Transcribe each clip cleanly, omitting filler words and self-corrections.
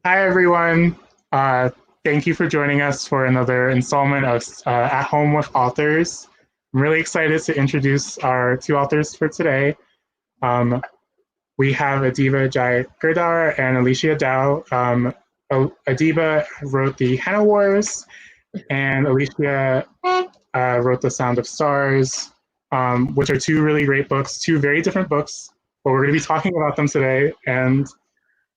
Hi, everyone. Uh, Thank you for joining us for another installment of At Home with Authors. I'm really excited to introduce our two authors for today. Um, we have Adiba Jaigirdar and Alesha Dao. Adiba wrote the Henna Wars, and Alesha wrote The Sound of Stars, which are two really great books, two very different books, but we're going to be talking about them today. And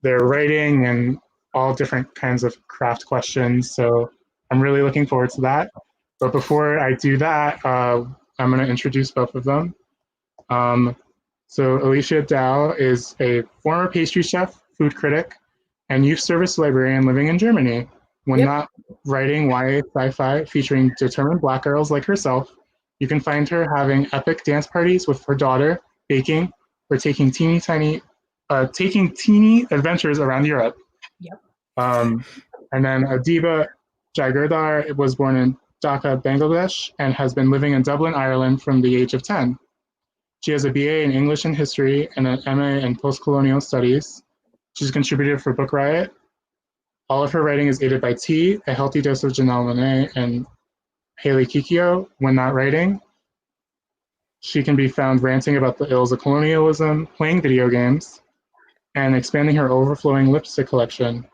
their writing and all different kinds of craft questions. So I'm really looking forward to that. But before I do that, I'm going to introduce both of them. Um, so Alesha Dao is a former pastry chef, food critic, and youth service librarian living in Germany. When not writing YA sci-fi featuring determined Black girls like herself, you can find her having epic dance parties with her daughter, baking, or taking teeny adventures around Europe. Yep. And then Adiba Jaigirdar was born in Dhaka, Bangladesh, and has been living in Dublin, Ireland from the age of 10. She has a BA in English and History and an MA in Postcolonial Studies. She's a contributor for Book Riot. All of her writing is aided by tea, a healthy dose of Janelle Monáe, and Haley Kikio when not writing. She can be found ranting about the ills of colonialism, playing video games, and expanding her overflowing lipstick collection.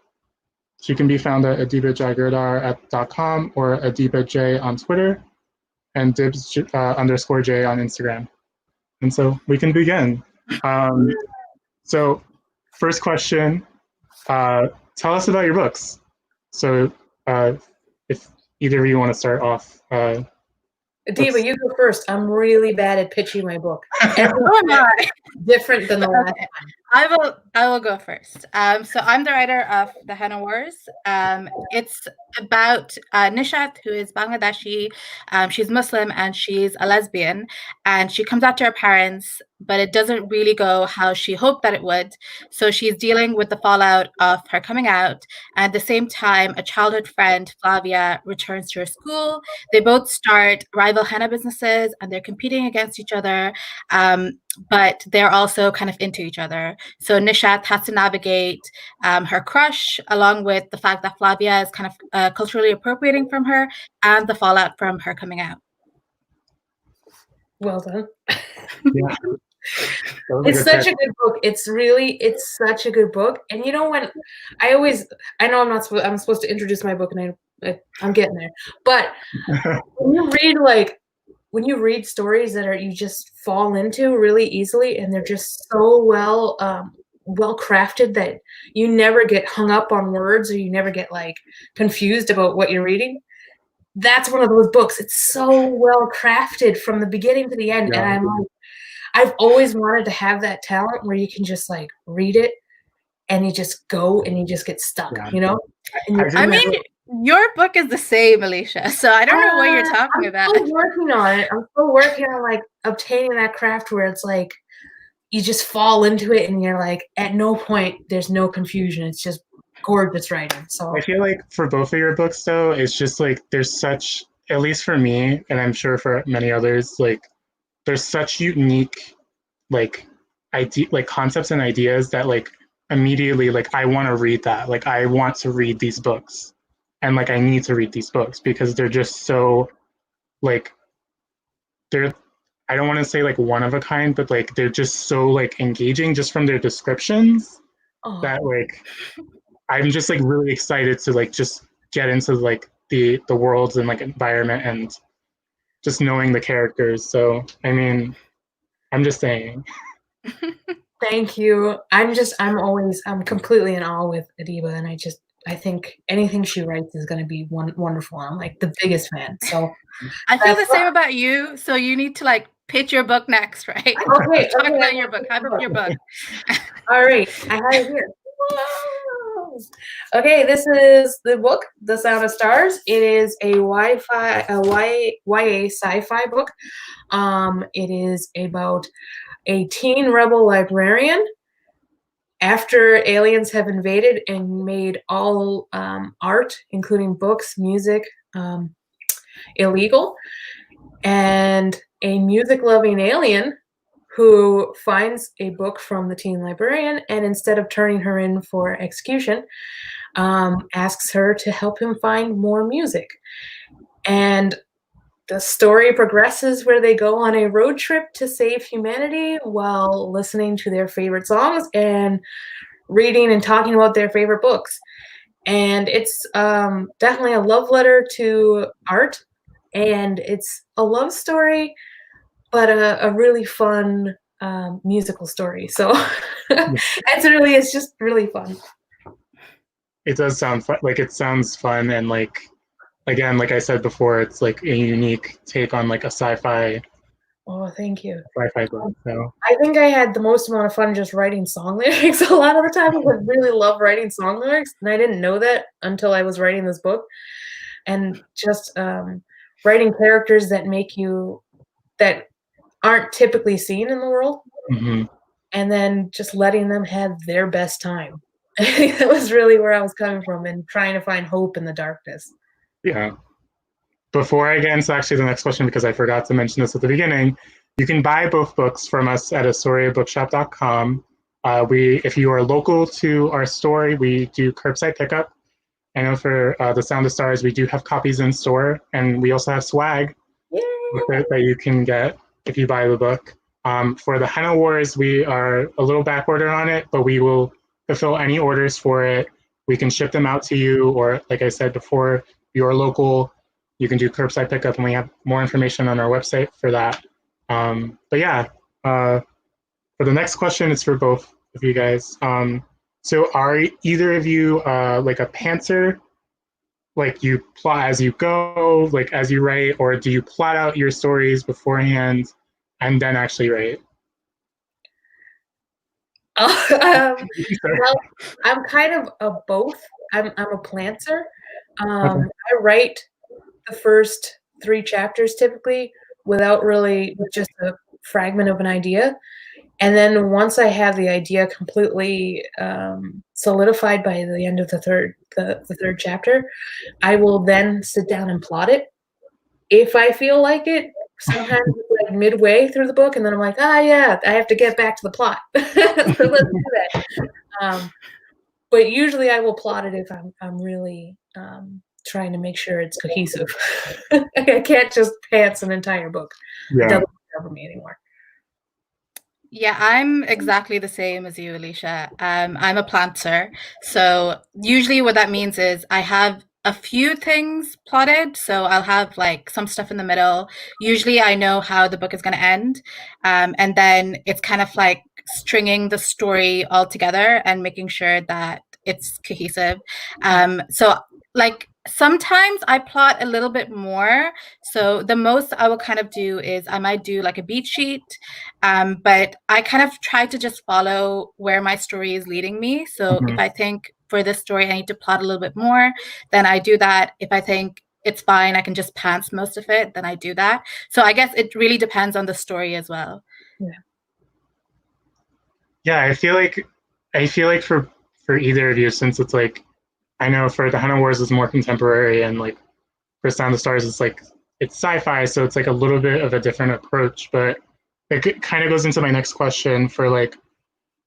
She can be found at adibajaigirdar.com or adibaj on Twitter and dibs underscore j on Instagram. And so we can begin. So first question, tell us about your books. So if either of you want to start off. Adiba, you go first. I'm really bad at pitching my book. Different than the last one. I will go first. So I'm the writer of the Henna Wars. It's about Nishat, who is Bangladeshi. She's Muslim and she's a lesbian, and she comes out to her parents, but it doesn't really go how she hoped that it would. So she's dealing with the fallout of her coming out. At the same time, a childhood friend, Flavia, returns to her school. They both start rival henna businesses and they're competing against each other. But they're also kind of into each other. So Nishat has to navigate her crush, along with the fact that Flavia is kind of culturally appropriating from her, and the fallout from her coming out. Well done. Yeah. It's such a good book. It's such a good book. And you know, when I know I'm supposed to introduce my book, and I'm getting there. But when you read stories that you just fall into really easily, and they're just so well crafted that you never get hung up on words, or you never get like confused about what you're reading. That's one of those books. It's so well crafted from the beginning to the end. Yeah. And I've always wanted to have that talent where you can just like read it and you just go and you just get stuck, you know? I mean, your book is the same, Alesha, so I don't know what you're talking about. I'm still working on it. I'm still working on like obtaining that craft where it's like you just fall into it and you're like, at no point there's no confusion. It's just gorgeous writing. So I feel like for both of your books, though, it's just like there's such, at least for me, and I'm sure for many others, like there's such unique like concepts and ideas that like immediately like I want to read that. Like I want to read these books. And like I need to read these books because they're just so like I don't want to say like one of a kind, but like they're just so like engaging just from their descriptions that like I'm just like really excited to like just get into like the worlds and like environment and just knowing the characters. So I mean, I'm just saying. Thank you. I'm completely in awe with Adiba, and I think anything she writes is going to be wonderful. I'm like the biggest fan. So I feel the same about you. So you need to like pitch your book next, right? Okay. Talk about your book. Hype up your book. All right. I have it here. Whoa. Okay, this is the book, The Sound of Stars. It is a YA sci-fi book. It is about a teen rebel librarian after aliens have invaded and made all art, including books, music, illegal. And a music-loving alien who finds a book from the teen librarian, and instead of turning her in for execution, asks her to help him find more music. And the story progresses where they go on a road trip to save humanity while listening to their favorite songs and reading and talking about their favorite books. And it's definitely a love letter to art, and it's a love story, but a really fun musical story. So it's just really fun. It does sound fun. Like, it sounds fun, and like, again, like I said before, it's like a unique take on like a sci-fi Thank you. book. So I think I had the most amount of fun just writing song lyrics a lot of the time. I really love writing song lyrics, and I didn't know that until I was writing this book. And just writing characters that aren't typically seen in the world, and then just letting them have their best time. I think that was really where I was coming from, and trying to find hope in the darkness. yeah. Before I get into actually the next question, because I forgot to mention this at the beginning, you can buy both books from us at astoriabookshop.com. If you are local to our store, we do curbside pickup. I know for the Sata Stars, we do have copies in store, and we also have swag with it that you can get if you buy the book. For the Henna Wars, we are a little back order on it, but we will fulfill any orders for it. We can ship them out to you, or like I said before, if you're local, you can do curbside pickup, and we have more information on our website for that. But yeah, for the next question, it's for both of you guys. So are either of you like a pantser? Like, you plot as you go, like as you write, or do you plot out your stories beforehand and then actually write? Well, I'm kind of a both. I'm a planter. I write the first 3 chapters typically without really just a fragment of an idea. And then once I have the idea completely solidified by the end of the third chapter, I will then sit down and plot it if I feel like it. Sometimes it's like midway through the book, and then I'm like, yeah, I have to get back to the plot. So let's do that. But usually I will plot it if I'm really trying to make sure it's cohesive. I can't just pants an entire book. Yeah. It doesn't work for me anymore. Yeah, I'm exactly the same as you, Alesha. I'm a planter. So usually what that means is I have a few things plotted. So I'll have like some stuff in the middle. Usually I know how the book is going to end. And then it's kind of like stringing the story all together and making sure that it's cohesive. So like sometimes I plot a little bit more. So the most I will kind of do is I might do like a beat sheet. But I kind of try to just follow where my story is leading me. So if I think for this story I need to plot a little bit more, then I do that. If I think it's fine, I can just pants most of it, then I do that. So I guess it really depends on the story as well. Yeah, I feel like for either of you, since it's like, I know for the Henna Wars is more contemporary, and like for Sata Stars it's sci-fi, so it's like a little bit of a different approach. But it kind of goes into my next question for like,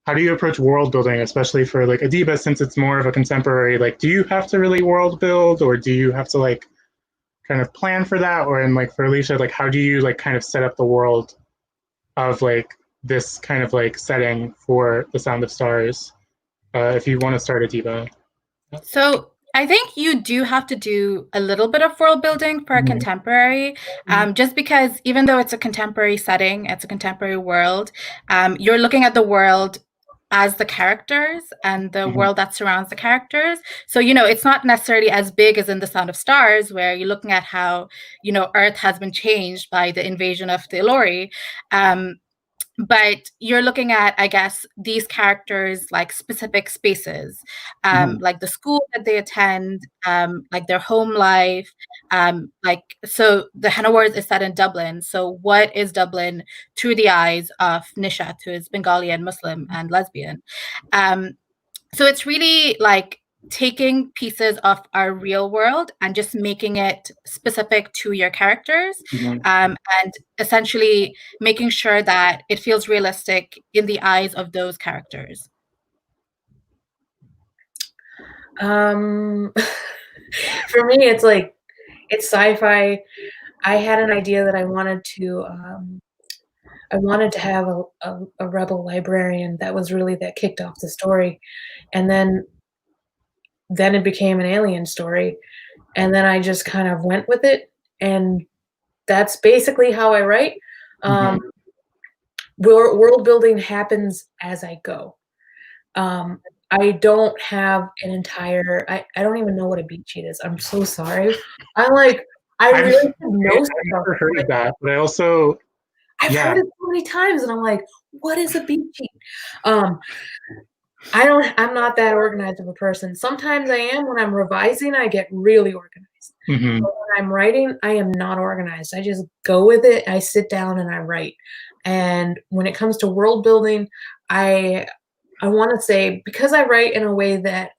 how do you approach world building, especially for like Adiba, since it's more of a contemporary? Like, do you have to really world build, or do you have to like kind of plan for that? Or in like for Alesha, like how do you like kind of set up the world of like this kind of like setting for the Sata Stars? If you want to start, Adiba. So I think you do have to do a little bit of world building for a contemporary, just because even though it's a contemporary setting, it's a contemporary world, you're looking at the world as the characters and the world that surrounds the characters. So, it's not necessarily as big as in the Sata Stars, where you're looking at how, Earth has been changed by the invasion of the Ilori. But you're looking at, I guess, these characters like specific spaces, like the school that they attend, like their home life. So the Henna Wars is set in Dublin. So what is Dublin through the eyes of Nishat, who is Bengali and Muslim and lesbian? So it's really like taking pieces of our real world and just making it specific to your characters, and essentially making sure that it feels realistic in the eyes of those characters. For me, it's like, it's sci-fi. I had an idea that I wanted to have a rebel librarian that kicked off the story, and then it became an alien story, and then I just kind of went with it, and that's basically how I write. World building happens as I go. I don't have an entire. I don't even know what a beat sheet is. I'm so sorry. I really should know I've stuff. never heard of that, but I also I've heard it so many times, and I'm like, what is a beat sheet? I'm not that organized of a person. Sometimes I am. When I'm revising, I get really organized. But when I'm writing, I am not organized. I just go with it. I sit down and I write. And when it comes to world building, I want to say, because I write in a way that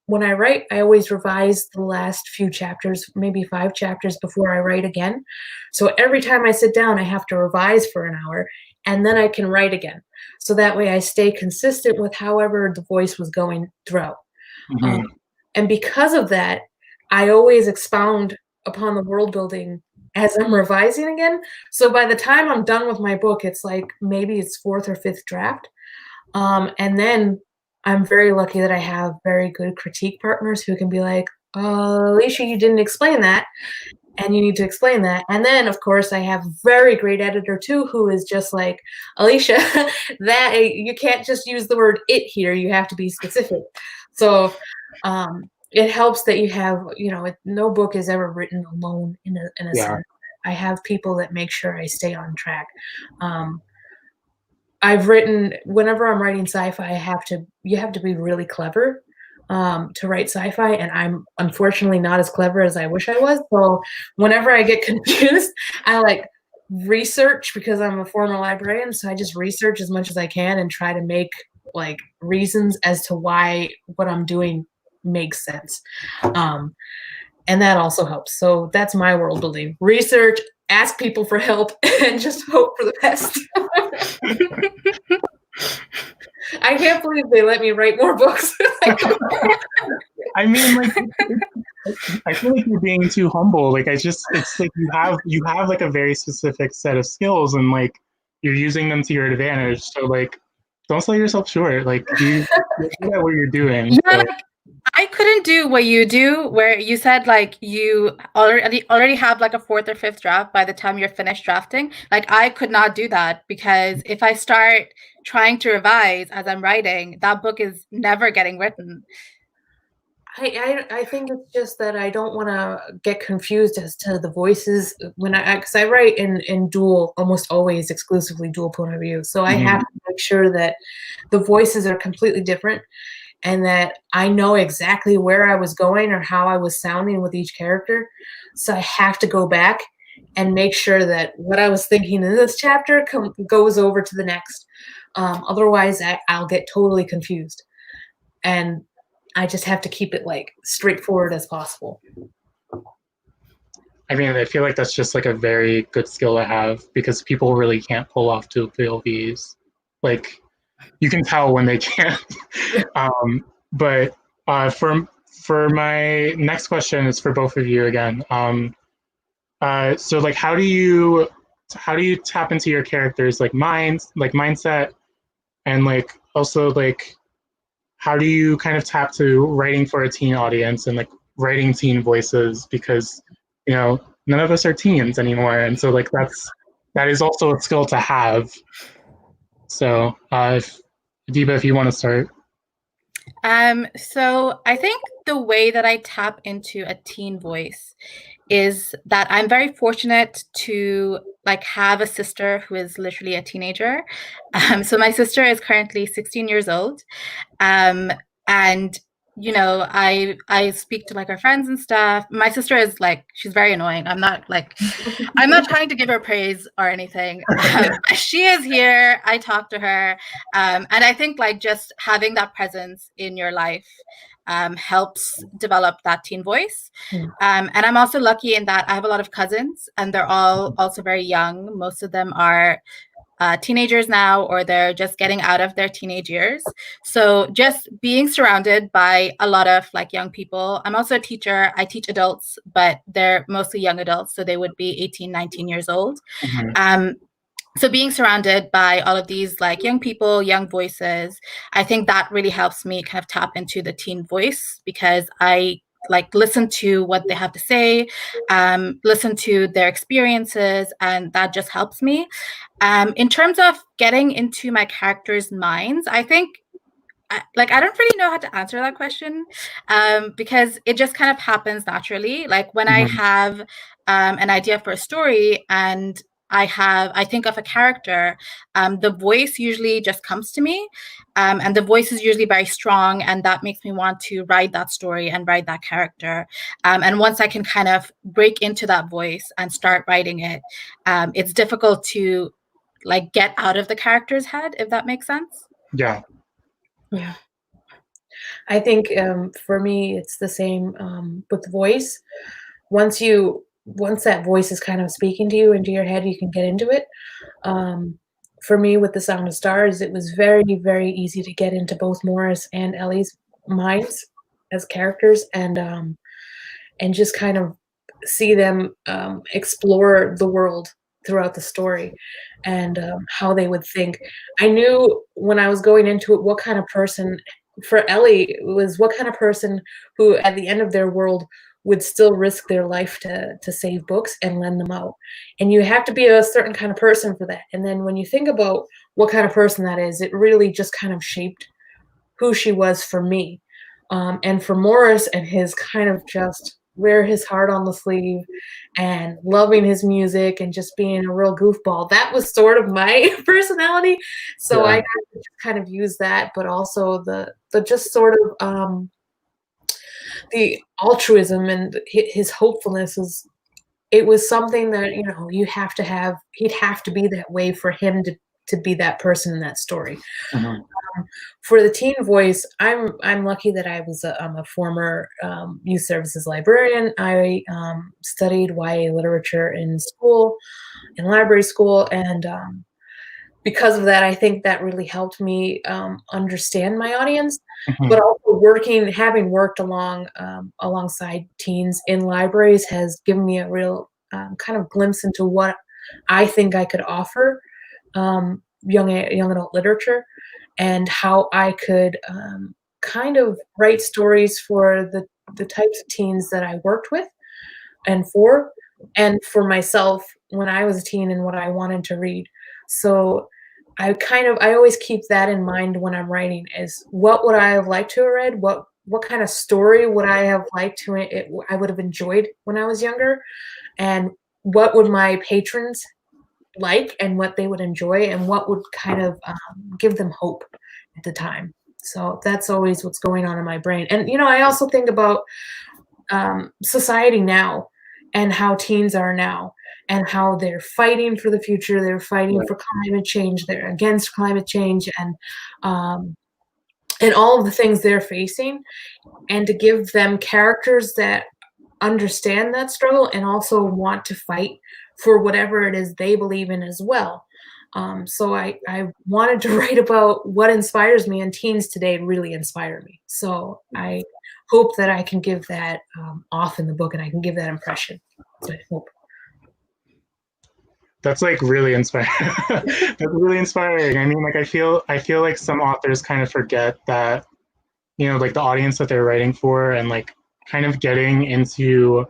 when I write, I always revise the last few chapters, maybe 5 chapters before I write again. So every time I sit down, I have to revise for an hour, and then I can write again. So that way I stay consistent with however the voice was going throughout. And because of that, I always expound upon the world building as I'm revising again. So by the time I'm done with my book, it's like maybe it's 4th or 5th draft. And then I'm very lucky that I have very good critique partners who can be like, Alesha, you didn't explain that, and you need to explain that. And then, of course, I have a very great editor too, who is just like, Alesha, that you can't just use the word "it" here. You have to be specific. So it helps that you have, no book is ever written alone in a sense. I have people that make sure I stay on track. Whenever I'm writing sci-fi, you have to be really clever to write sci-fi, and I'm unfortunately not as clever as I wish I was. So whenever I get confused, I research, because I'm a former librarian. So I just research as much as I can and try to make reasons as to why what I'm doing makes sense. And that also helps. So that's my world building: research, ask people for help, and just hope for the best. I can't believe they let me write more books. I mean, I feel like you're being too humble. It's like you have a very specific set of skills, and you're using them to your advantage. So don't sell yourself short. You're good at what you're doing. So. I couldn't do what you do, where you said you already have a 4th or 5th draft by the time you're finished drafting. I could not do that, because if I start trying to revise as I'm writing, that book is never getting written. I think it's just that I don't want to get confused as to the voices because I write in dual, almost always exclusively dual point of view. So I have to make sure that the voices are completely different, and that I know exactly where I was going or how I was sounding with each character. So I have to go back and make sure that what I was thinking in this chapter goes over to the next. Otherwise, I'll get totally confused. And I just have to keep it straightforward as possible. I mean, I feel like that's just a very good skill to have, because people really can't pull off dual POVs. You can tell when they can't. But for my next question is for both of you again. So how do you tap into your characters mindset, and also how do you kind of tap to writing for a teen audience and writing teen voices, because none of us are teens anymore, and so that is also a skill to have. So Adiba, if you want to start. So I think the way that I tap into a teen voice is that I'm very fortunate to have a sister who is literally a teenager. So my sister is currently 16 years old. And I speak to her friends and stuff. My sister is she's very annoying. I'm not trying to give her praise or anything. She is here. I talk to her. And I think just having that presence in your life helps develop that teen voice. And I'm also lucky in that I have a lot of cousins, and they're all also very young. Most of them are teenagers now, or they're just getting out of their teenage years. So just being surrounded by a lot of like young people. I'm also a teacher. I teach adults, but they're mostly young adults. So they would be 18, 19 years old. So being surrounded by all of these like young people, young voices, I think that really helps me kind of tap into the teen voice, because I like listen to what they have to say, listen to their experiences, and that just helps me. In terms of getting into my characters' minds, I think I don't really know how to answer that question, because it just kind of happens naturally. Like when I have an idea for a story and I think of a character, the voice usually just comes to me, and the voice is usually very strong, and that makes me want to write that story and write that character. And once I can kind of break into that voice and start writing it, it's difficult to like get out of the character's head, if that makes sense. Yeah. Yeah. I think for me, it's the same with voice. Once that voice is kind of speaking to you into your head, you can get into it. For me, with the Sata Stars, it was very, very easy to get into both Morris and Ellie's minds as characters, and just kind of see them explore the world throughout the story, and how they would think. I knew when I was going into it what kind of person, for Ellie, was what kind of person who at the end of their world would still risk their life to save books and lend them out. And you have to be a certain kind of person for that. And then when you think about what kind of person that is, it really just kind of shaped who she was for me. And for Morris and his kind of just wear his heart on the sleeve and loving his music and just being a real goofball, that was sort of my personality. So I kind of use that, but also the just sort of the altruism and his hopefulness it was something that, you know, he'd have to be that way for him to be that person in that story. For the teen voice, I'm lucky that I'm a former youth services librarian. I studied YA literature in library school, and because of that, I think that really helped me understand my audience. But also having worked alongside teens in libraries has given me a real kind of glimpse into what I think I could offer young adult literature, and how I could kind of write stories for the types of teens that I worked with, and for myself when I was a teen, and what I wanted to read. So I always keep that in mind when I'm writing, is what would I have liked to have read? What kind of story would I have liked I would have enjoyed when I was younger? And what would my patrons like, and what they would enjoy, and what would kind of give them hope at the time. So that's always what's going on in my brain. And, you know, I also think about society now, and how teens are now, and how they're fighting for the future. They're fighting for climate change. They're against climate change, and all of the things they're facing, and to give them characters that understand that struggle and also want to fight for whatever it is they believe in as well. So I wanted to write about what inspires me, and teens today really inspire me. So I hope that I can give that off in the book, and I can give that impression. So I hope. That's like really inspiring. That's really inspiring. I mean, like I feel like some authors kind of forget that, you know, like the audience that they're writing for, and like kind of getting into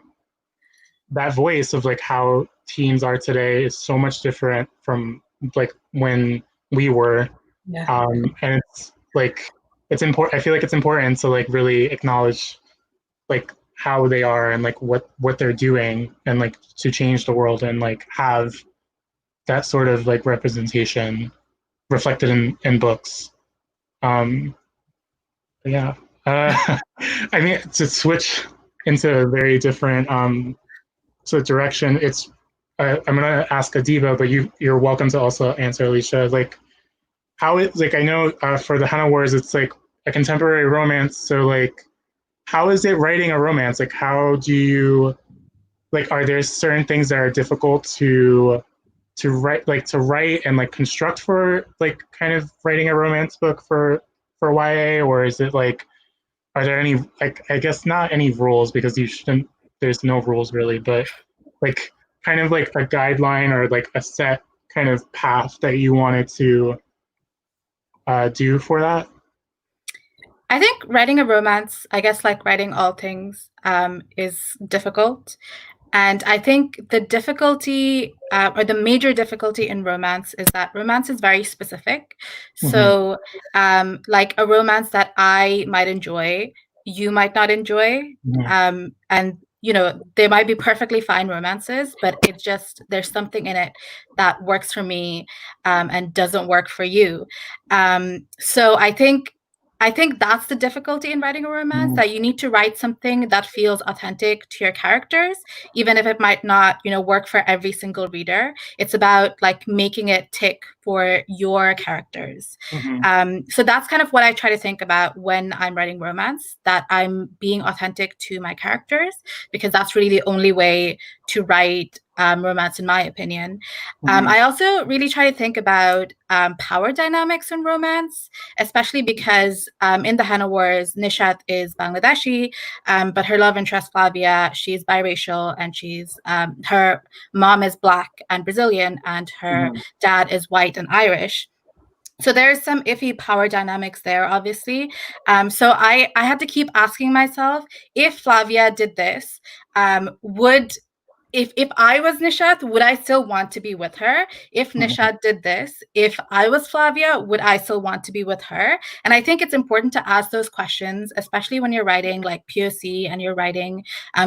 that voice of like how teens are today is so much different from like when we were. And it's like, it's important. I feel like it's important to like really acknowledge like how they are, and like what they're doing, and like to change the world, and like have that sort of like representation reflected in books. Yeah. I mean, to switch into a very different sort of direction, it's I'm gonna ask Adiba, but you're welcome to also answer, Alesha. Like, how it, like, I know for the Henna Wars, it's like a contemporary romance. So like, how is it writing a romance? Like, how do you, like, are there certain things that are difficult to write and like construct for like kind of writing a romance book for YA, or is it like, are there any, like, I guess not any rules because you shouldn't, there's no rules really, but like kind of like a guideline or like a set kind of path that you wanted to do for that? I think writing a romance, I guess like writing all things, is difficult. And I think the difficulty, or the major difficulty in romance, is that romance is very specific. So, like a romance that I might enjoy, you might not enjoy. And, there might be perfectly fine romances, but it's just, there's something in it that works for me, and doesn't work for you. So I think that's the difficulty in writing a romance, that you need to write something that feels authentic to your characters, even if it might not, work for every single reader. It's about like making it tick for your characters. So that's kind of what I try to think about when I'm writing romance, that I'm being authentic to my characters, because that's really the only way to write romance, in my opinion. I also really try to think about power dynamics in romance, especially because in the Henna Wars, Nishat is Bangladeshi, but her love interest, Flavia, she's biracial, and she's her mom is Black and Brazilian, and her dad is white and Irish. So there's some iffy power dynamics there, obviously. So I had to keep asking myself, if Flavia did this, if I was Nishat, would I still want to be with her? If Nishat did this, if I was Flavia, would I still want to be with her? And I think it's important to ask those questions, especially when you're writing like POC and you're writing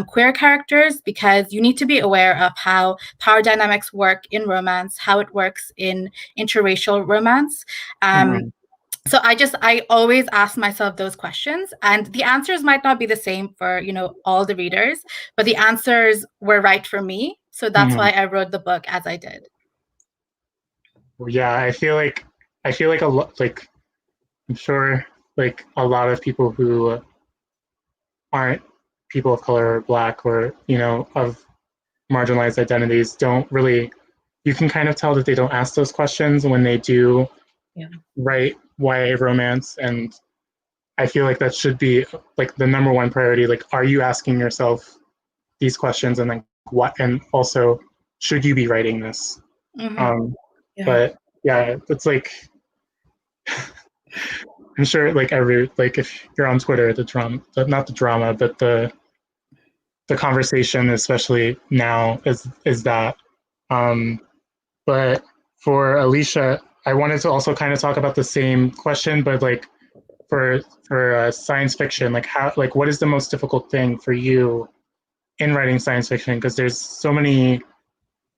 queer characters, because you need to be aware of how power dynamics work in romance, how it works in interracial romance. So I always ask myself those questions, and the answers might not be the same for, all the readers, but the answers were right for me. So that's why I wrote the book as I did. Yeah, I feel like a lot, like, I'm sure like a lot of people who aren't people of color or Black or, of marginalized identities don't really, you can kind of tell that they don't ask those questions when they do write YA romance. And I feel like that should be like the number one priority. Like, are you asking yourself these questions, and like what, and also should you be writing this? But yeah, it's like I'm sure like if you're on Twitter, not the drama, but the conversation, especially now, is that. But for Alesha, I wanted to also kind of talk about the same question, but like for science fiction, like what is the most difficult thing for you in writing science fiction? Because there's so many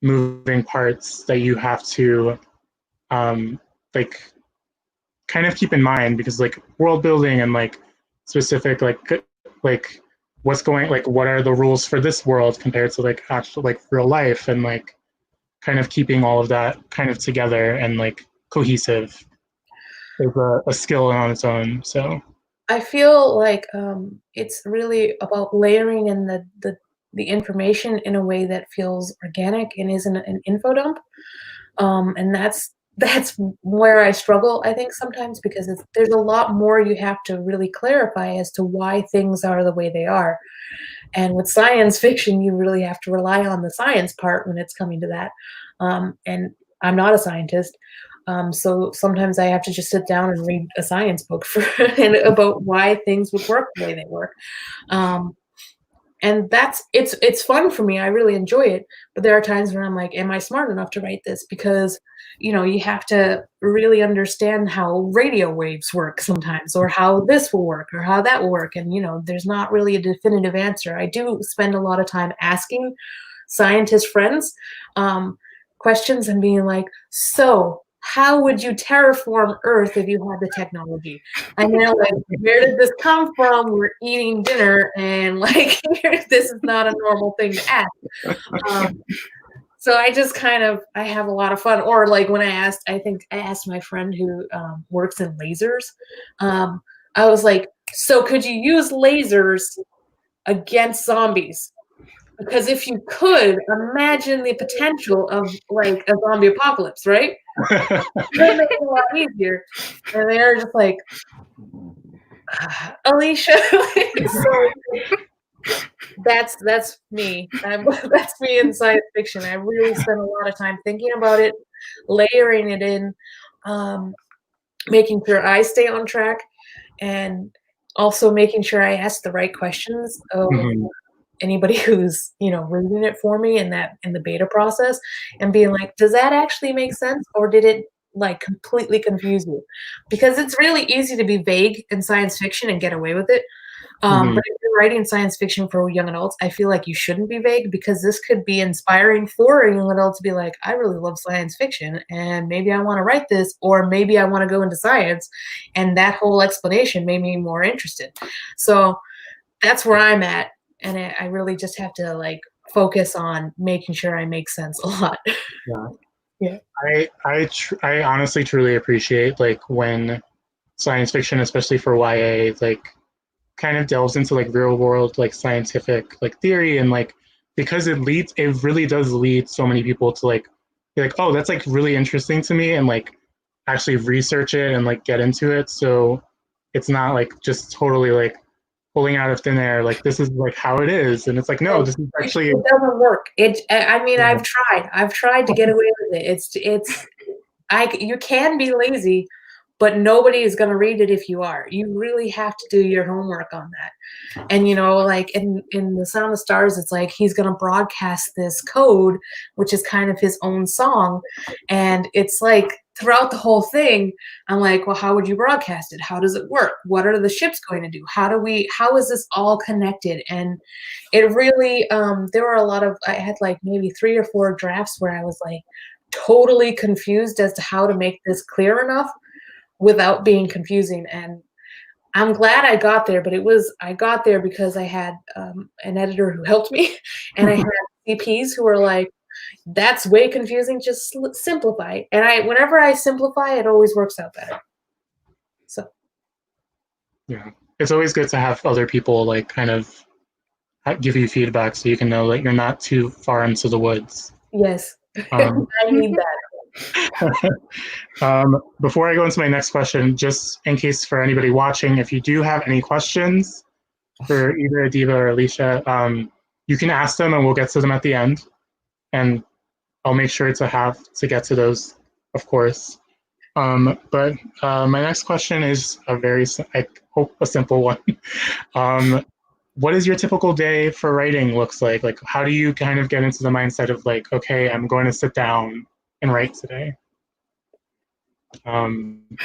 moving parts that you have to like kind of keep in mind, because like world building and like specific like what's going, like what are the rules for this world compared to like actual like real life, and like kind of keeping all of that kind of together and like cohesive is a skill on its own. So I feel like it's really about layering in the information in a way that feels organic and isn't an info dump. And that's where I struggle, I think, sometimes, because there's a lot more you have to really clarify as to why things are the way they are. And with science fiction, you really have to rely on the science part when it's coming to that. And I'm not a scientist. So sometimes I have to just sit down and read a science book and about why things would work the way they work. And it's fun for me. I really enjoy it. But there are times when I'm like, am I smart enough to write this? Because, you have to really understand how radio waves work sometimes, or how this will work, or how that will work. And, there's not really a definitive answer. I do spend a lot of time asking scientist friends questions and being like, so how would you terraform Earth if you had the technology? And they're like, where did this come from? We're eating dinner, and like, this is not a normal thing to ask. So I just I have a lot of fun. Or like when I asked my friend who works in lasers, I was like, so could you use lasers against zombies? Because if you could imagine the potential of like a zombie apocalypse, right? That makes it a lot easier. And they're just like, Alesha. So that's me. That's me in science fiction. I really spend a lot of time thinking about it, layering it in, making sure I stay on track, and also making sure I ask the right questions of anybody who's reading it for me in the beta process, and being like, does that actually make sense, or did it like completely confuse you? Because it's really easy to be vague in science fiction and get away with it. But if you're writing science fiction for young adults, I feel like you shouldn't be vague, because this could be inspiring for a young adult to be like, I really love science fiction and maybe I want to write this, or maybe I want to go into science, and that whole explanation made me more interested. So that's where I'm at, and I really just have to like focus on making sure I make sense a lot. Yeah. I honestly truly appreciate like when science fiction, especially for YA, like kind of delves into like real world like scientific like theory, and like because it really does lead so many people to like be like, oh, that's like really interesting to me, and like actually research it and like get into it. So it's not like just totally like pulling out of thin air, like this is like how it is, and it's like, no, this is actually, it doesn't work. I mean, I've tried to get away with it. You can be lazy, but nobody is going to read it if you are. You really have to do your homework on that. And, like in the Sata Stars, it's like he's going to broadcast this code, which is kind of his own song. And it's like throughout the whole thing, I'm like, well, how would you broadcast it? How does it work? What are the ships going to do? How is this all connected? And it really, there were I had like maybe 3 or 4 drafts where I was like totally confused as to how to make this clear enough without being confusing. And I'm glad I got there, but I got there because I had an editor who helped me, and I had CPs who were like, that's way confusing, just simplify. And whenever I simplify, it always works out better. So yeah, it's always good to have other people like kind of give you feedback so you can know that you're not too far into the woods. Yes. I need that. Before I go into my next question, just in case for anybody watching, if you do have any questions for either Adiba or Alesha, you can ask them and we'll get to them at the end. And I'll make sure to get to those, of course. But my next question is I hope a simple one. What is your typical day for writing looks like? Like, how do you kind of get into the mindset of like, okay, I'm going to sit down and write today?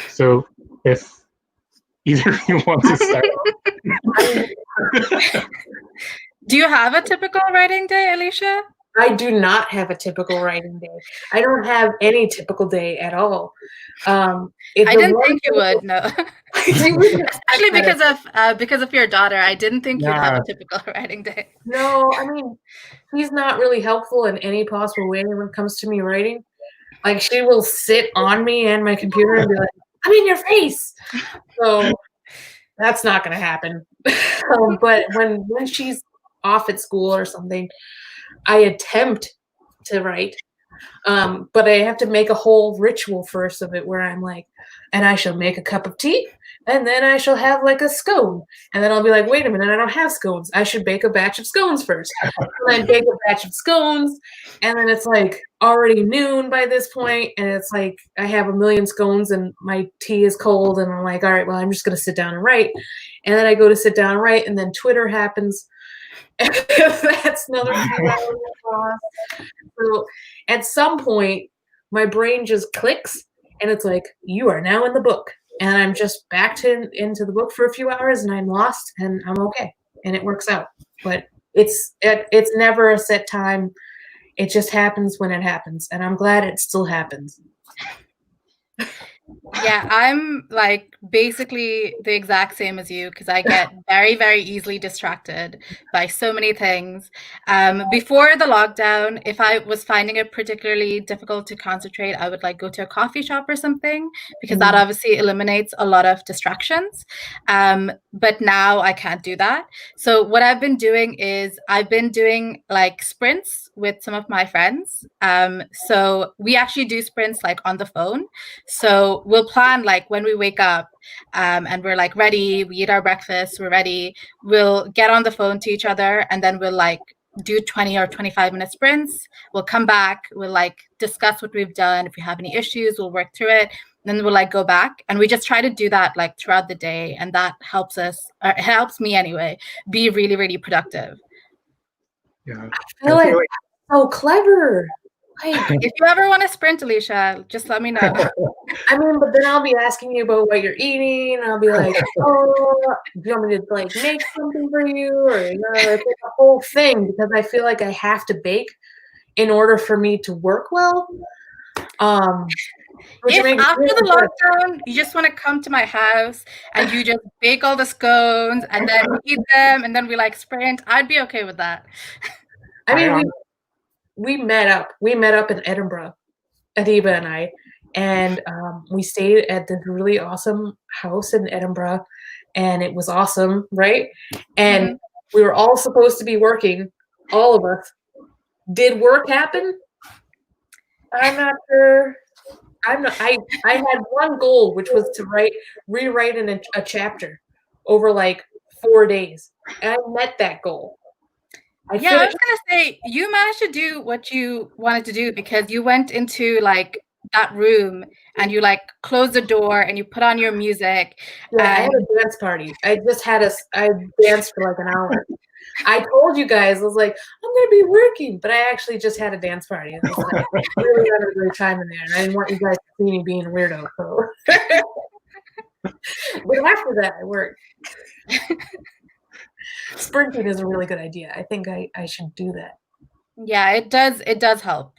So if either of you want to start. Do you have a typical writing day, Alesha? I do not have a typical writing day. I don't have any typical day at all. I didn't think you would, no. Especially because of your daughter. I didn't think you'd have a typical writing day. No, I mean, she's not really helpful in any possible way when it comes to me writing. Like, she will sit on me and my computer and be like, I'm in your face. So that's not going to happen. But when she's off at school or something, I attempt to write. But I have to make a whole ritual first of it where I'm like, and I shall make a cup of tea, and then I shall have like a scone. And then I'll be like, wait a minute, I don't have scones. I should bake a batch of scones first. And I bake a batch of scones, and then it's like already noon by this point, and it's like I have a million scones and my tea is cold, and I'm like, all right, well, I'm just going to sit down and write. And then I go to sit down and write, and then Twitter happens. That's another few hours. So at some point, my brain just clicks, and it's like, you are now in the book. And I'm just backed into the book for a few hours, and I'm lost, and I'm okay, and it works out. But it's never a set time. It just happens when it happens, and I'm glad it still happens. Yeah, I'm like basically the exact same as you because I get very, very easily distracted by so many things. Before the lockdown, if I was finding it particularly difficult to concentrate, I would like go to a coffee shop or something because that obviously eliminates a lot of distractions. But now I can't do that. So what I've been doing is I've been doing like sprints with some of my friends. So we actually do sprints like on the phone. So we'll plan like when we wake up and we're like ready, we eat our breakfast, we're ready. We'll get on the phone to each other and then we'll like do 20 or 25-minute sprints. We'll come back, we'll like discuss what we've done. If we have any issues, we'll work through it. Then we'll like go back and we just try to do that like throughout the day. And that helps us, or it helps me anyway, be really, really productive. Yeah. I feel like so clever. Like, if you ever want to sprint, Alesha, just let me know. I mean, but then I'll be asking you about what you're eating. And I'll be like, oh, do you want me to like make something for you? Or it's like a whole thing because I feel like I have to bake in order for me to work well. If after the lockdown you just want to come to my house and you just bake all the scones and then we eat them and then we like sprint, I'd be okay with that. I mean, we met up. We met up in Edinburgh, Adiba and I, and we stayed at this really awesome house in Edinburgh, and it was awesome, right? And we were all supposed to be working, all of us. Did work happen? I'm not sure. I had one goal, which was to rewrite a chapter over like 4 days, and I met that goal. I was gonna say you managed to do what you wanted to do because you went into like that room and you like closed the door and you put on your music. Yeah, I had a dance party. I danced for like an hour. I told you guys, I was like, I'm gonna be working, but I actually just had a dance party. I was like, really had a great time in there, and I didn't want you guys to see me being a weirdo. So. But after that, I worked. Sprinting is a really good idea. I think I should do that. Yeah, it does help.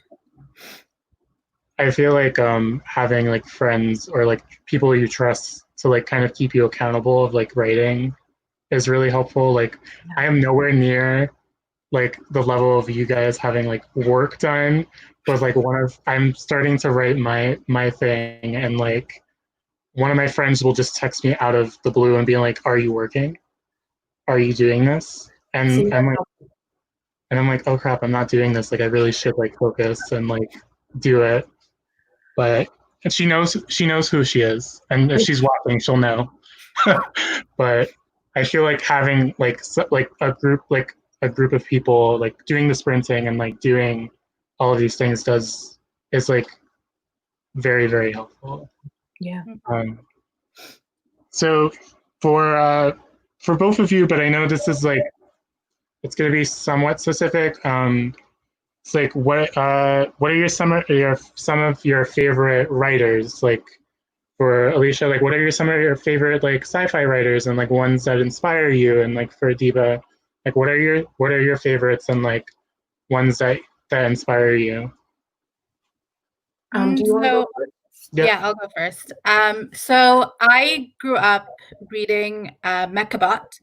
I feel like having like friends or like people you trust to like kind of keep you accountable of like writing is really helpful. Like I am nowhere near like the level of you guys having like work done, but like I'm starting to write my thing and like one of my friends will just text me out of the blue and be like, "Are you working? Are you doing this?" And I'm like, "Oh crap, I'm not doing this. Like I really should like focus and like do it." But she knows who she is, and if she's watching, she'll know. But I feel like having like a group of people like doing the sprinting and like doing all of these things is like very, very helpful. Yeah. So for both of you, but I know this is like it's going to be somewhat specific. It's like what are some of your favorite writers? Like for Alesha, like what are some of your favorite like sci-fi writers and like ones that inspire you? And like for Adiba, like what are your favorites and like ones that inspire you? Do you want to go first? Yeah, I'll go first. So I grew up reading Mechabot.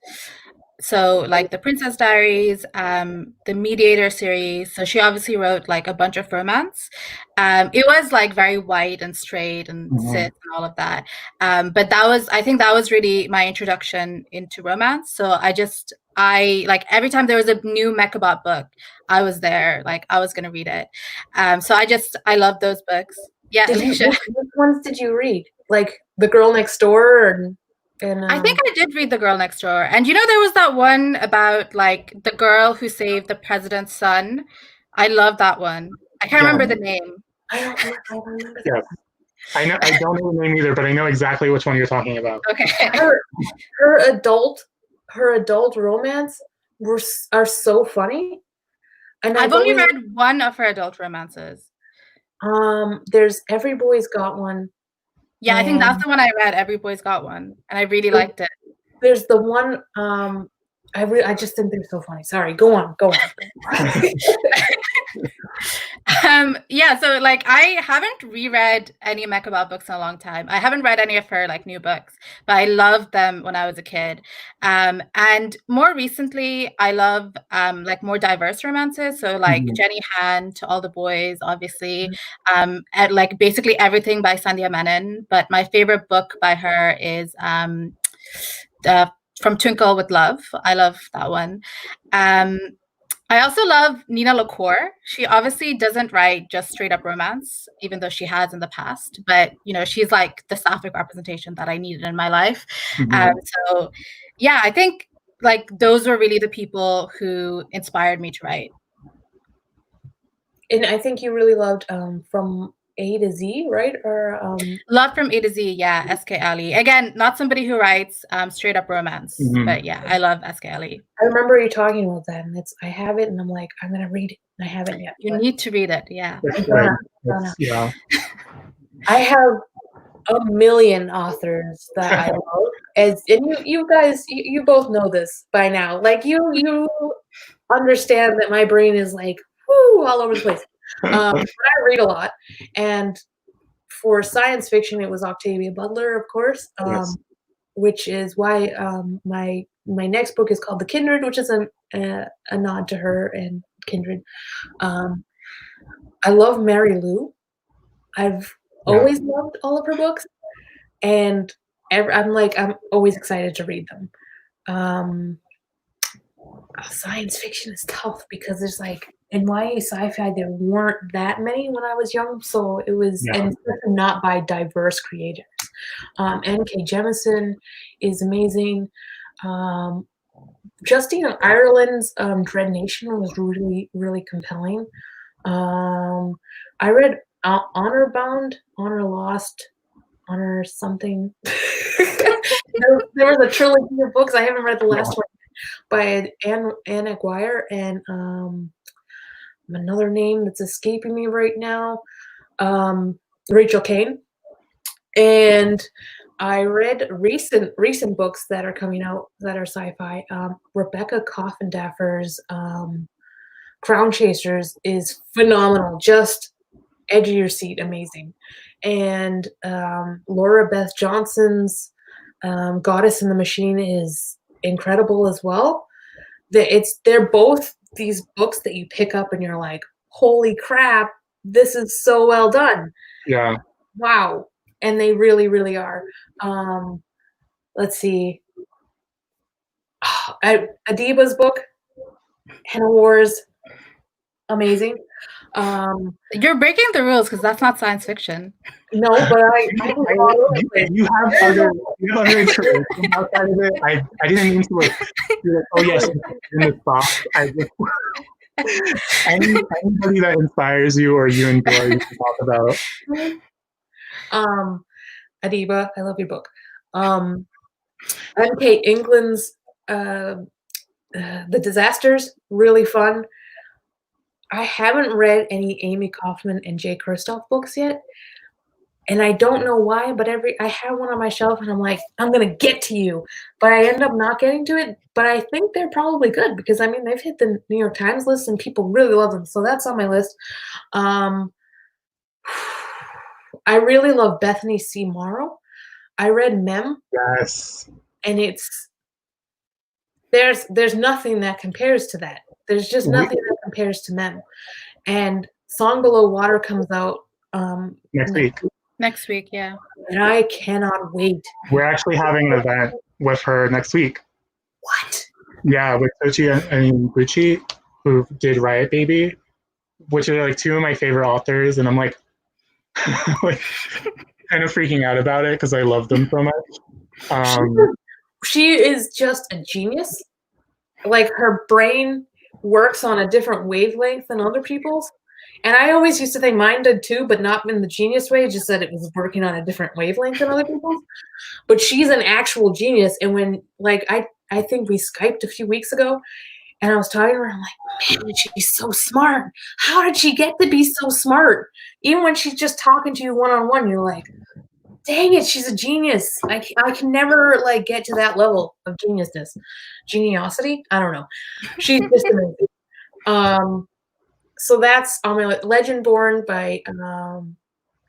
So like the Princess Diaries, the Mediator series. So she obviously wrote like a bunch of romance. It was like very white and straight and cis and all of that. But I think that was really my introduction into romance. So I like every time there was a new Mechabot book, I was there. Like I was gonna read it. So I love those books. Yeah. Which ones did you read? Like The Girl Next Door and I think I did read The Girl Next Door. And you know, there was that one about like the girl who saved the president's son. I love that one. I can't remember the name. I don't remember that. Yeah. I don't know the name either, but I know exactly which one you're talking about. Okay. Her adult romance are so funny. And I've only read one of her adult romances. There's Every Boy's Got One. Yeah, I think that's the one I read. Every Boy's Got One, and I really liked it. There's the one I just think they're so funny. Sorry, go on. Yeah, so like I haven't reread any Mechabal books in a long time. I haven't read any of her like new books, but I loved them when I was a kid. And more recently, I love like more diverse romances. So like Jenny Han, To All the Boys, obviously, and like basically everything by Sandhya Menon. But my favorite book by her is From Twinkle with Love. I love that one. I also love Nina LaCour. She obviously doesn't write just straight up romance, even though she has in the past. But you know, she's like the sapphic representation that I needed in my life. So, yeah, I think like those were really the people who inspired me to write. And I think you really loved From A to Z, right? Or Love From A to Z, yeah, S.K. Ali. Again, not somebody who writes straight up romance, but yeah, I love S.K. Ali. I remember you talking about that, and I have it, and I'm like, I'm gonna read it. I haven't yet. You need to read it, yeah. Yeah. I have a million authors that I love, and you guys, you both know this by now. Like you understand that my brain is like whoo all over the place. But I read a lot, and for science fiction, it was Octavia Butler, of course, which is why my next book is called The Kindred, which is a nod to her and Kindred. I love Mary Lou. I've always loved all of her books, and I'm always excited to read them. Science fiction is tough because there's like in YA sci-fi there weren't that many when I was young, so it was and not by diverse creators. N.K. Jemisin is amazing. Justine Ireland's Dread Nation was really, really compelling. I read Honor Bound, Honor Lost, Honor something. there was a trilogy of books. I haven't read the last one by Anne Aguirre and another name that's escaping me right now, Rachel Kane. And I read recent books that are coming out that are sci-fi. Rebecca Coffindaffer's Crown Chasers is phenomenal, just edge of your seat, amazing. And Laura Beth Johnson's Goddess in the Machine is incredible as well. They're both these books that you pick up and you're like, holy crap, this is so well done. Yeah. Wow. And they really, really are. Let's see. Adiba's book, Henna Wars, amazing. You're breaking the rules because that's not science fiction. No, but you have other interests outside of it. I didn't mean to like, oh yes, in this box. Anybody that inspires you or you enjoy you can talk about. Adiba, I love your book. M.K. England's The Disasters, really fun. I haven't read any Amy Kaufman and Jay Kristoff books yet, and I don't know why, but I have one on my shelf, and I'm like, I'm gonna get to you, but I end up not getting to it. But I think they're probably good because I mean they've hit the New York Times list and people really love them, so that's on my list. I really love Bethany C. Morrow. I read Mem. Yes. And there's nothing that compares to that. There's just nothing that compares to Mem. And Song Below Water comes out next week. Next week, yeah. And I cannot wait. We're actually having an event with her next week. What? Yeah, with Sochi and Gucci, who did Riot Baby, which are like two of my favorite authors, and I'm like, like kind of freaking out about it because I love them so much. She is just a genius. Like her brain works on a different wavelength than other people's. And I always used to think mine did too, but not in the genius way, just that it was working on a different wavelength than other people's. But she's an actual genius. And when like I think we Skyped a few weeks ago and I was talking to her, I'm like, man, she's so smart. How did she get to be so smart? Even when she's just talking to you one-on-one, you're like, dang it, she's a genius. I can never like get to that level of geniusness. Geniosity? I don't know. She's just amazing. So that's on my Legend Born by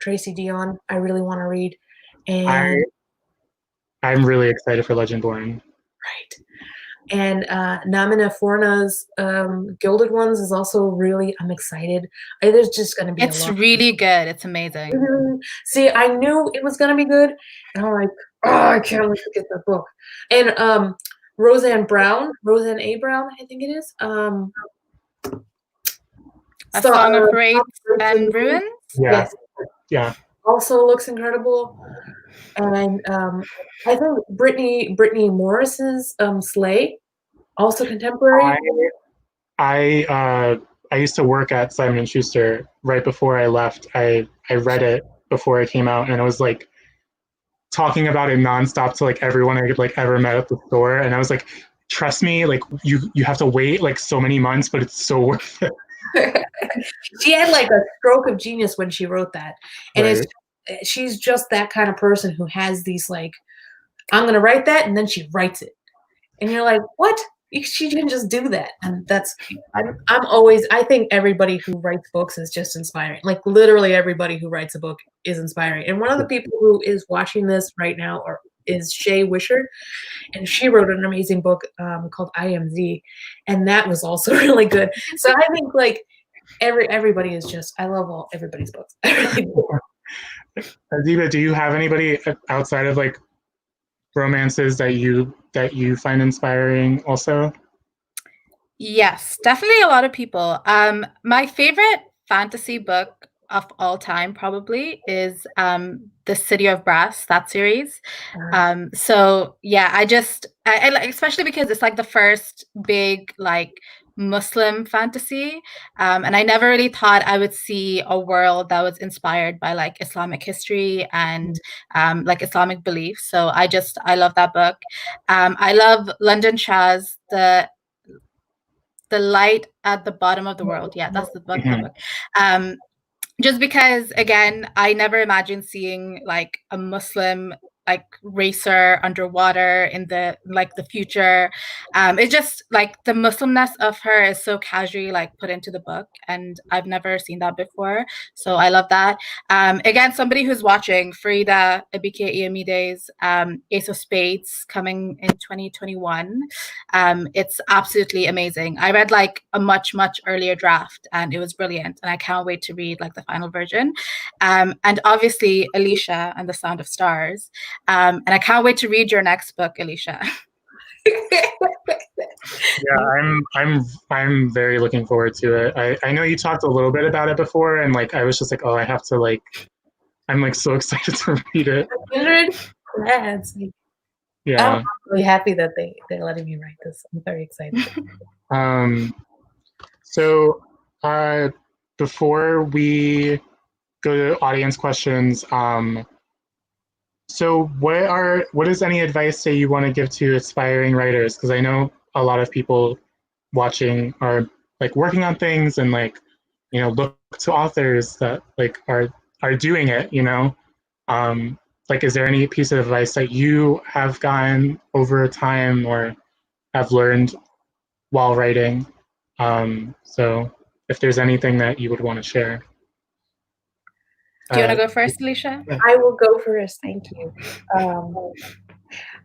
Tracy Dion. I really want to read, and I'm really excited for Legend Born. right. And Namina Forna's Gilded Ones is also really, I'm excited. There's just going to be a lot. It's really good. It's amazing. See, I knew it was going to be good. And I'm like, oh, I can't wait to get that book. And Roseanne A. Brown, I think it is. A Song of Wraiths and Ruins? Yes. Yeah. Also looks incredible. And I think Brittany Morris's Slay, also contemporary. I used to work at Simon & Schuster right before I left. I read it before it came out, and I was like talking about it nonstop to like everyone I like ever met at the store, and I was like, trust me, like you have to wait like so many months, but it's so worth it. She had like a stroke of genius when she wrote that, and she's just that kind of person who has these like, I'm gonna write that, and then she writes it, and you're like, what? She can just do that. And that's, I think everybody who writes books is just inspiring. Like literally everybody who writes a book is inspiring. And one of the people who is watching this right now is Shay Wisher, and she wrote an amazing book called IMZ, and that was also really good. So I think like everybody is just, I love everybody's books. Adiba, do you have anybody outside of like romances that you find inspiring also? Yes, definitely a lot of people. My favorite fantasy book of all time probably is The City of Brass, that series. So yeah, I like, especially because it's like the first big like Muslim fantasy, and I never really thought I would see a world that was inspired by like Islamic history and like Islamic beliefs. So I love that book. I love London Shah's The Light at the Bottom of the World. Yeah, that's the book. Just because, again, I never imagined seeing like a Muslim like racer underwater in the future. It's just like the Muslimness of her is so casually like put into the book, and I've never seen that before. So I love that. Again, somebody who's watching Frida Abike Iyamide's Ace of Spades coming in 2021. It's absolutely amazing. I read like a much earlier draft, and it was brilliant, and I can't wait to read like the final version. And obviously Alesha and the Sata Stars. And I can't wait to read your next book, Alesha. Yeah, I'm very looking forward to it. I know you talked a little bit about it before, and like I was just like, oh, I have to like, I'm like so excited to read it. 100 ads. Yeah, I'm really happy that they're letting me write this. I'm very excited. So before we go to audience questions, so what is any advice that you want to give to aspiring writers? Because I know a lot of people watching are like working on things and like, you know, look to authors that like are doing it, you know. Like, is there any piece of advice that you have gotten over time or have learned while writing? So if there's anything that you would want to share. Do you want to go first, Alesha? I will go first. Thank you.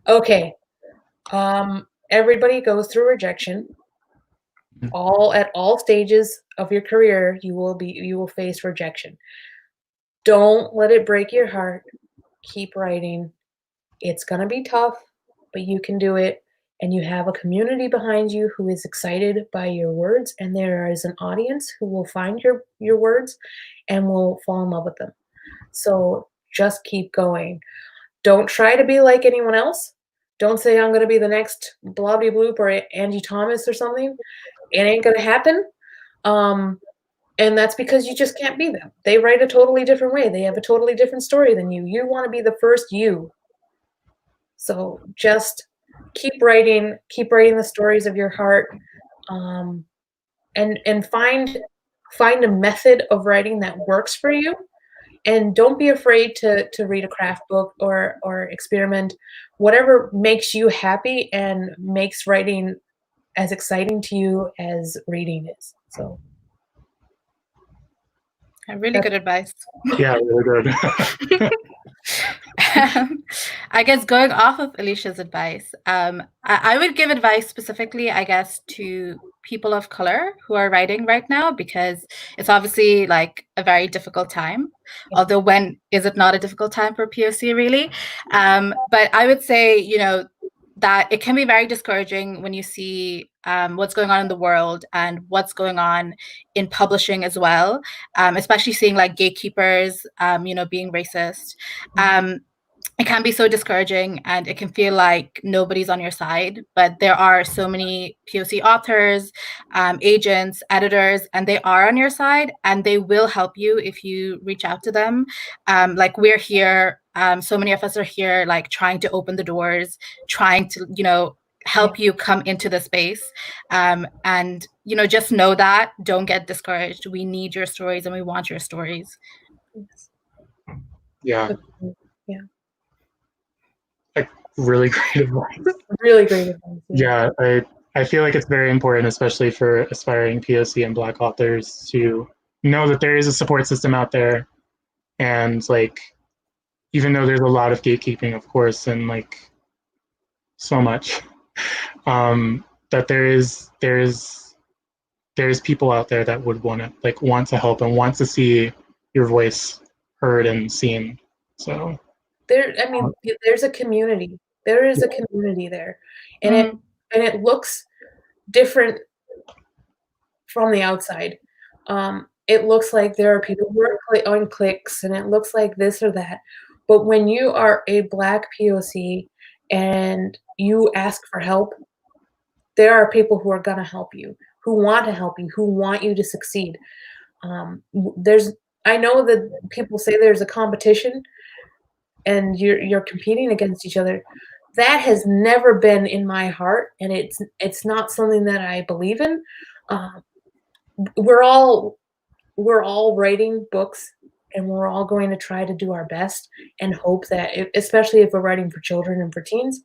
Okay. Everybody goes through rejection. At all stages of your career, you will face rejection. Don't let it break your heart. Keep writing. It's gonna be tough, but you can do it. And you have a community behind you who is excited by your words, and there is an audience who will find your words and will fall in love with them. So just keep going. Don't try to be like anyone else. Don't say I'm going to be the next Blobby Bloop or Angie Thomas or something. It ain't going to happen. And that's because you just can't be them. They write a totally different way. They have a totally different story than you. You want to be the first you. So just keep writing the stories of your heart, and find a method of writing that works for you. And don't be afraid to read a craft book or experiment. Whatever makes you happy and makes writing as exciting to you as reading is. So Really good advice. Yeah, really good. I guess going off of Alesha's advice, I would give advice specifically, I guess, to people of color who are writing right now, because it's obviously like a very difficult time. Although when is it not a difficult time for POC really? But I would say, you know, that it can be very discouraging when you see what's going on in the world and what's going on in publishing as well, especially seeing like gatekeepers, you know, being racist. It can be so discouraging and it can feel like nobody's on your side, but there are so many POC authors, agents, editors, and they are on your side and they will help you if you reach out to them. Like we're here, so many of us are here, like trying to open the doors, trying to, you know, help you come into the space. And, you know, just know that, don't get discouraged. We need your stories and we want your stories. Yeah. Yeah. Like really great advice. Really great advice. Yeah, I feel like it's very important, especially for aspiring POC and Black authors, to know that there is a support system out there, and like, even though there's a lot of gatekeeping, of course, and like so much, that there's people out there that would want to help and want to see your voice heard and seen. So there's a community. There is a community there, and it looks different from the outside. It looks like there are people who are on clicks, and it looks like this or that. But when you are a Black POC and you ask for help, there are people who are going to help you, who want to help you, who want you to succeed. I know that people say there's a competition and you're competing against each other. That has never been in my heart, and it's not something that I believe in. We're all writing books, and we're all going to try to do our best and hope that, especially if we're writing for children and for teens,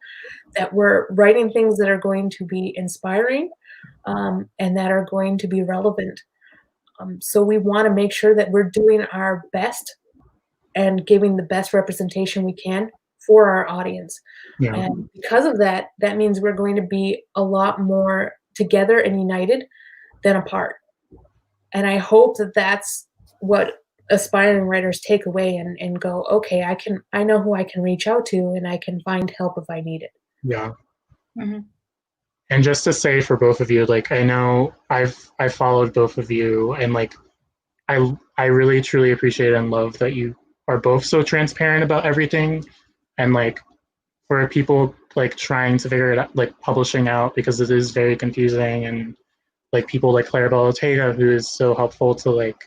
that we're writing things that are going to be inspiring, and that are going to be relevant. So we want to make sure that we're doing our best and giving the best representation we can for our audience. yeah. And because of that, that means we're going to be a lot more together and united than apart. And I hope that that's what aspiring writers take away and go, okay, I know who I can reach out to, and I can find help if I need it. Yeah. And just to say for both of you, like, I know I've followed both of you, and like I really truly appreciate and love that you are both so transparent about everything. And like, for people like trying to figure it out, like publishing out, because it is very confusing, and like people like Claribel Ortega, who is so helpful to like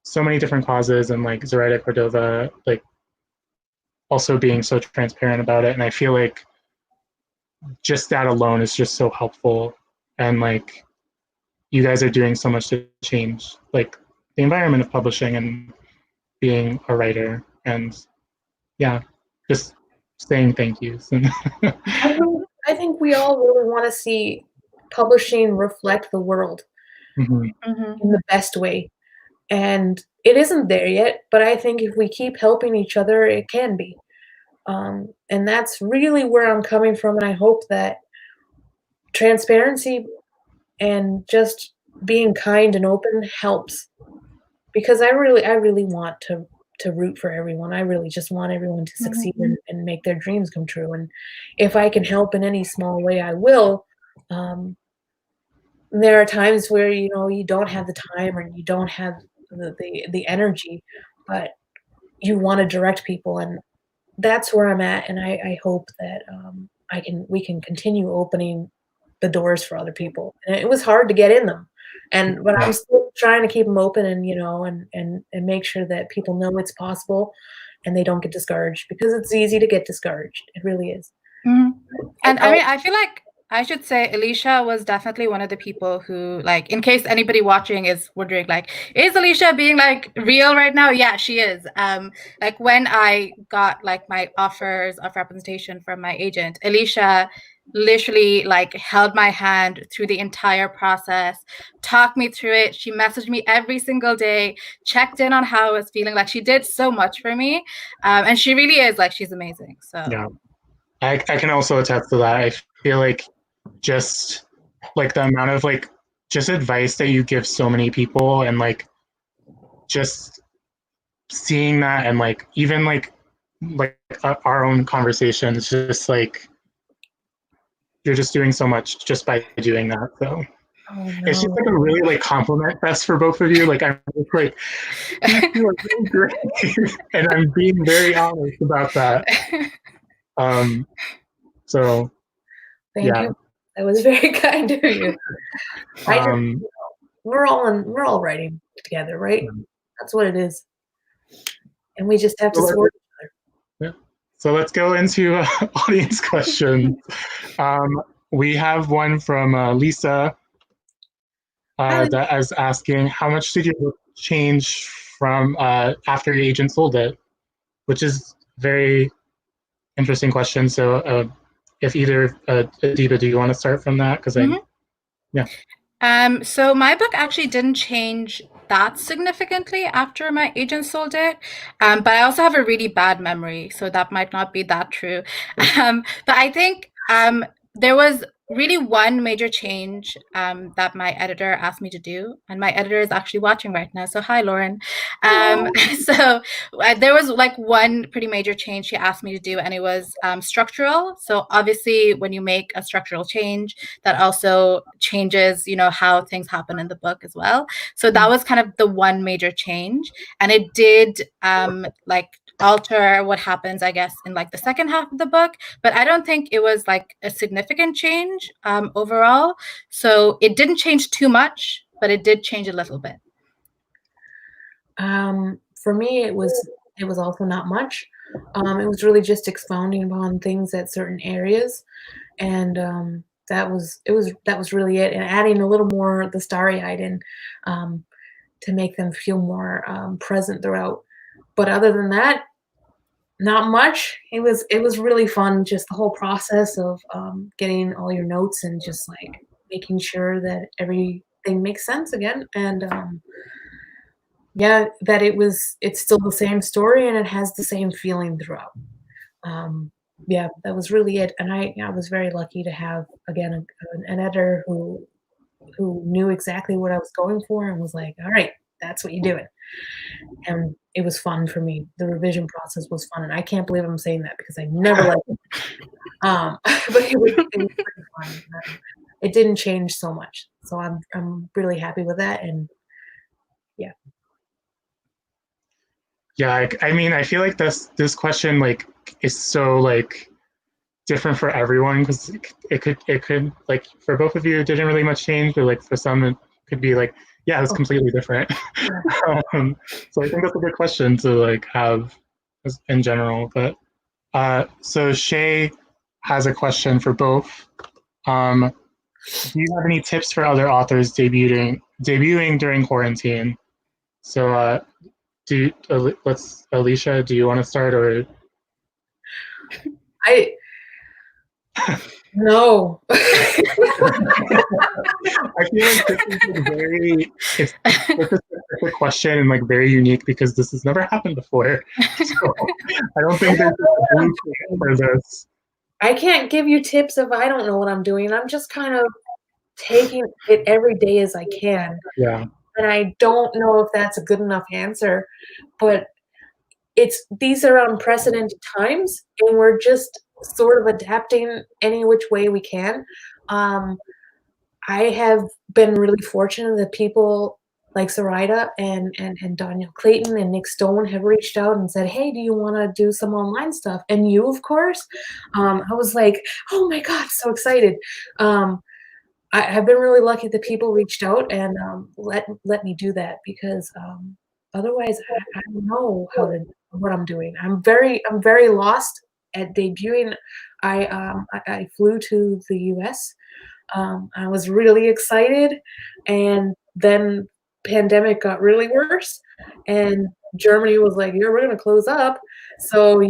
so many different causes, and like Zoraida Cordova, like also being so transparent about it. And I feel like just that alone is just so helpful. And like, you guys are doing so much to change like the environment of publishing and being a writer. And yeah, just saying thank yous. I think we all really want to see publishing reflect the world in the best way. And it isn't there yet, but I think if we keep helping each other, it can be. And that's really where I'm coming from. And I hope that transparency and just being kind and open helps, because I really want to root for everyone. I really just want everyone to succeed and make their dreams come true. And if I can help in any small way, I will. There are times where, you know, you don't have the time or you don't have the energy, but you want to direct people, and that's where I'm at. And I hope that we can continue opening the doors for other people. And it was hard to get in them, but I'm still trying to keep them open, and you know, and make sure that people know it's possible and they don't get discouraged, because it's easy to get discouraged. It really is. And I mean, I feel like I should say Alesha was definitely one of the people who, like, in case anybody watching is wondering, like, is Alesha being like real right now? Yeah, she is. Like when I got like my offers of representation from my agent, Alesha literally like held my hand through the entire process, talked me through it. She messaged me every single day, checked in on how I was feeling. Like, she did so much for me. And she really is, like, she's amazing. So Yeah. I can also attest to that. I feel like just like the amount of like just advice that you give so many people, and like just seeing that, and like even like our own conversation, it's just like you're just doing so much just by doing that. So it's just like a really like compliment fest for both of you. Like I'm just like, these two are really great, and I'm being very honest about that. So Thank you. That was very kind of you. We're all writing together, right? That's what it is, and we just have to support each other. Yeah. So let's go into audience questions. We have one from Lisa that is asking, how much did your book change from after your agent sold it? Which is a very interesting question. So if either Adiba, do you want to start from that? Because so my book actually didn't change that significantly after my agent sold it, but I also have a really bad memory, so that might not be that true. But I think there was really one major change that my editor asked me to do, and my editor is actually watching right now, so hi, Lauren. So there was like one pretty major change she asked me to do, and it was structural. So obviously when you make a structural change, that also changes, you know, how things happen in the book as well. So that was kind of the one major change, and it did like alter what happens, I guess, in like the second half of the book, but I don't think it was like a significant change overall. So it didn't change too much, but it did change a little bit. For me, it was also not much. It was really just expounding upon things at certain areas, and that was really it, and adding a little more the starry-eyed in to make them feel more present throughout. But other than that, not much. It was really fun, just the whole process of getting all your notes and just like making sure that everything makes sense again, and yeah, that it's still the same story and it has the same feeling throughout. Yeah, that was really it, and I was very lucky to have again an editor who knew exactly what I was going for and was like, all right, that's what you're doing. And it was fun for me. The revision process was fun, and I can't believe I'm saying that because I never liked it. But it was pretty fun. It didn't change so much, so I'm really happy with that. And yeah. Yeah, I mean, I feel like this question like is so like different for everyone, because it could like for both of you it didn't really much change, but like for some it could be like, yeah, it's completely different. So I think that's a good question to like have in general. But so Shay has a question for both. Do you have any tips for other authors debuting during quarantine? So Alesha, do you want to start, or No. I feel like this is it's a question and like very unique because this has never happened before. So I don't think there's a blueprint for this. I can't give you tips if I don't know what I'm doing. I'm just kind of taking it every day as I can. Yeah. And I don't know if that's a good enough answer, but these are unprecedented times, and we're just sort of adapting any which way we can. I have been really fortunate that people like Sarita and Daniel Clayton and Nick Stone have reached out and said, hey, do you want to do some online stuff? And you, of course. I was like, oh my God, so excited. I've been really lucky that people reached out and let me do that, because otherwise I don't know what I'm doing. I'm very lost at debuting. I flew to the US. I was really excited, and then pandemic got really worse, and Germany was like, "Yeah, we're going to close up." So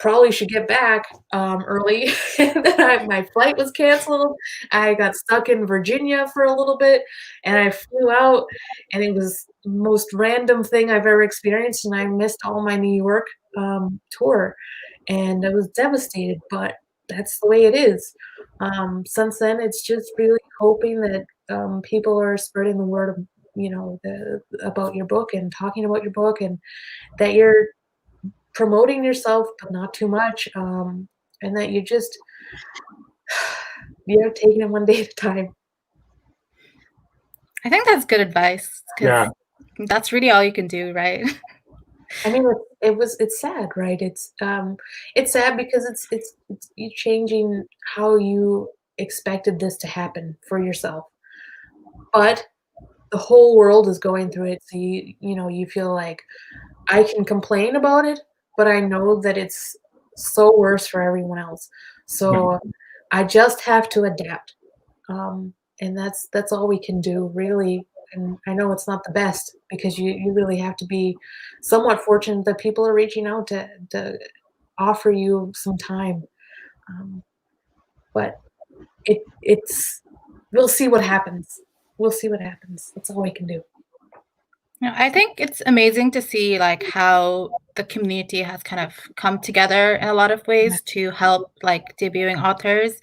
probably should get back early. And then my flight was canceled. I got stuck in Virginia for a little bit, and I flew out, and it was the most random thing I've ever experienced, and I missed all my New York tour, and I was devastated, but that's the way it is. Since then, it's just really hoping that people are spreading the word of, about your book and talking about your book, and that you're promoting yourself, but not too much, and that you're taking it one day at a time. I think that's good advice, because that's really all you can do, right? I mean, it's sad, right? It's sad because it's you changing how you expected this to happen for yourself, but the whole world is going through it. So you feel like I can complain about it, but I know that it's so worse for everyone else. So I just have to adapt, and that's all we can do, really. And I know it's not the best, because you really have to be somewhat fortunate that people are reaching out to offer you some time. But it's we'll see what happens. We'll see what happens. That's all we can do. I think it's amazing to see like how the community has kind of come together in a lot of ways to help like debuting authors.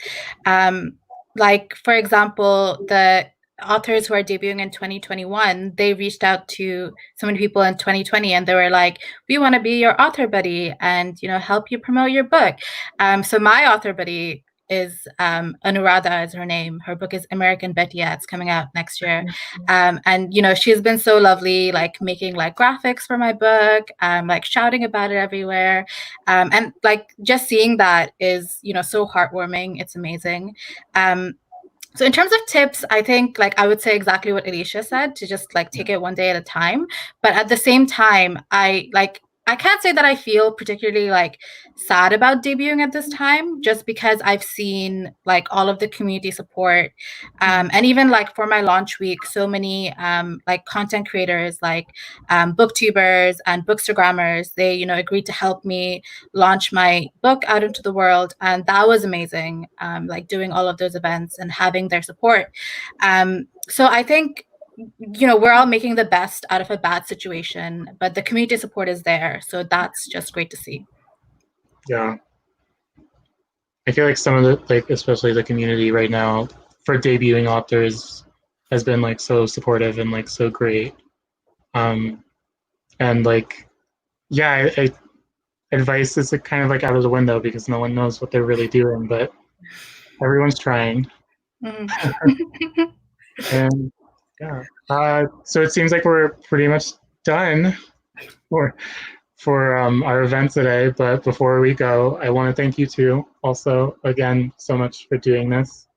Like, for example, the authors who are debuting in 2021, they reached out to so many people in 2020, and they were like, we want to be your author buddy and, help you promote your book. So my author buddy is Anuradha is her name. Her book is American Bettia. It's coming out next year. And, she's been so lovely, like making like graphics for my book, like shouting about it everywhere. And like just seeing that is, so heartwarming. It's amazing. So in terms of tips, I think like I would say exactly what Alesha said, to just like take it one day at a time. But at the same time, I can't say that I feel particularly like sad about debuting at this time, just because I've seen like all of the community support, and even like for my launch week, so many like content creators, like booktubers and bookstagrammers, they agreed to help me launch my book out into the world, and that was amazing. Like doing all of those events and having their support. So I think we're all making the best out of a bad situation, but the community support is there. So that's just great to see. Yeah. I feel like some of the, like, especially the community right now for debuting authors has been like so supportive and like so great. And like, yeah, advice is like kind of like out of the window because no one knows what they're really doing, but everyone's trying. And yeah, so it seems like we're pretty much done for our event today. But before we go, I want to thank you two also again so much for doing this.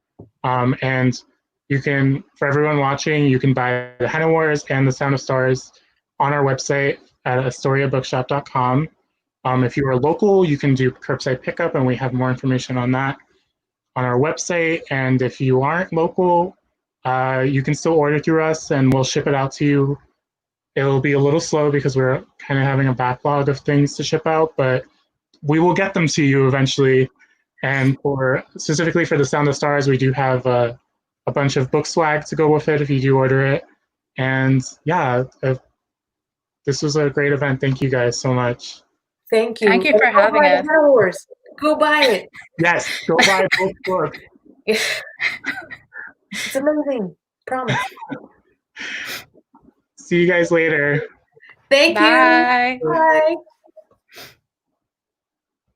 And you can, for everyone watching, you can buy the Henna Wars and the Sound of Stars on our website at astoriabookshop.com. If you are local, you can do curbside pickup, and we have more information on that on our website. And if you aren't local, you can still order through us, and we'll ship it out to you. It'll be a little slow because we're kind of having a backlog of things to ship out, but we will get them to you eventually. And specifically for the Sound of Stars, we do have a bunch of book swag to go with it if you do order it. And yeah, this was a great event. Thank you guys so much. Thank you. Thank you for having us. Henna Wars. Go buy it. Yes, go buy both books. It's amazing. Promise. See you guys later. Thank Bye. you. Bye.